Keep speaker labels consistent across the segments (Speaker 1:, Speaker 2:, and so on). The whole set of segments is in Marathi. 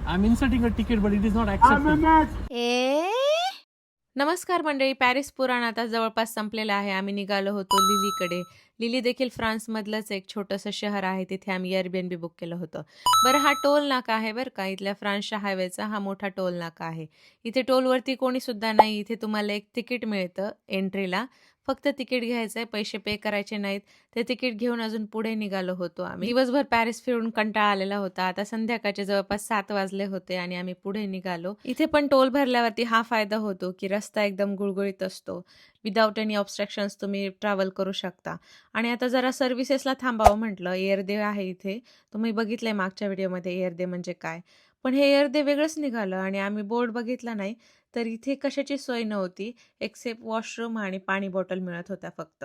Speaker 1: I'm inserting a ticket, but it is not accepting.
Speaker 2: नमस्कार मंडळी, पॅरिस पुराण आता जवळपास संपलेलं आहे. आम्ही निघालो होतो लिलीकडे. लिली देखील फ्रान्समधलंच एक छोटंसं शहर आहे. तिथे आम्ही एअरबीएनबी बुक केलं होतं. बरं, हा टोल नाका आहे बरं का. इथल्या फ्रान्सच्या हायवेचा हा मोठा टोल नाका आहे. इथे टोलवरती कोणीसुद्धा नाही. इथे तुम्हाला एक तिकीट मिळतं एंट्रीला. फक्त तिकीट घ्यायचं आहे, पैसे पे करायचे नाहीत. ते तिकीट घेऊन अजून पुढे निघालो होतो आम्ही. दिवसभर पॅरिस फिरून कंटाळा आलेला होता. आता संध्याकाळचे जवळपास 7 वाजले होते आणि आम्ही पुढे निघालो. इथे पण टोल भरल्यावरती हा फायदा होतो की रस्ता एकदम गुळगुळीत असतो. विदाऊट एनी ऑब्स्ट्रक्शन्स तुम्ही ट्रॅव्हल करू शकता. आणि आता जरा सर्व्हिसेसला थांबावं म्हटलं. एअरदे आहे इथे. तुम्ही बघितलंय मागच्या व्हिडिओमध्ये एअरदे म्हणजे काय. पण हे एअरदे वेगळंच निघालं आणि आम्ही बोर्ड बघितला नाही. तर इथे कशाची सोय नव्हती. एक्सेप्ट वॉशरूम आणि पाणी बॉटल मिळत होत्या फक्त.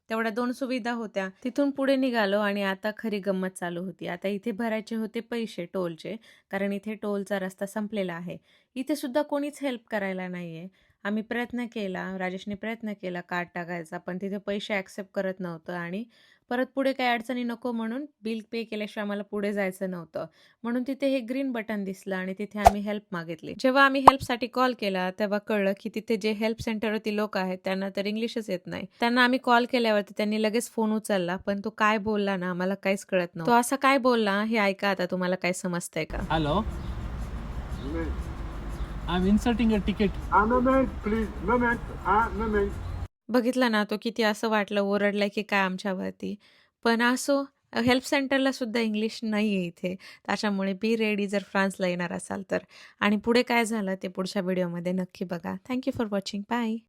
Speaker 2: तेवढ्या 2 सुविधा होत्या. तिथून पुढे निघालो आणि आता खरी गंमत चालू होती. आता इथे भरायचे होते पैसे टोलचे, कारण इथे टोलचा रस्ता संपलेला आहे. इथे सुद्धा कोणीच हेल्प करायला नाहीये. आम्ही प्रयत्न केला, राजेशने प्रयत्न केला कार्ड टाकायचा, पण तिथे पैसे ॲक्सेप्ट करत नव्हतं आणि परत पुढे काही अडचणी नको म्हणून बिल पे केल्याशिवाय आम्हाला पुढे जायचं नव्हतं. म्हणून तिथे हे ग्रीन बटन दिसलं आणि तिथे आम्ही हेल्प मागितली. जेव्हा आम्ही हेल्पसाठी कॉल केला, तेव्हा कळलं की तिथे जे हेल्प सेंटरवरती लोक आहेत त्यांना तर इंग्लिशच येत नाही. त्यांना आम्ही कॉल केल्यावरती त्यांनी लगेच फोन उचलला, पण तो काय बोलला ना आम्हाला काहीच कळत नव्हतं. तो असा काय बोलला हे ऐका आता, तुम्हाला काय समजतंय का?
Speaker 1: Hello, I'm inserting a ticket.
Speaker 3: moment, please. Moment. Moment.
Speaker 2: बघितलं ना, तो किती असं वाटलं ओरडलाय की काय आमच्यावरती. पण असो, हेल्प सेंटरला सुद्धा इंग्लिश नाही आहे इथे. त्याच्यामुळे बी रेडी जर फ्रान्सला येणार असाल तर. आणि पुढे काय झालं ते पुढच्या व्हिडिओमध्ये नक्की बघा. Thank you for watching. Bye.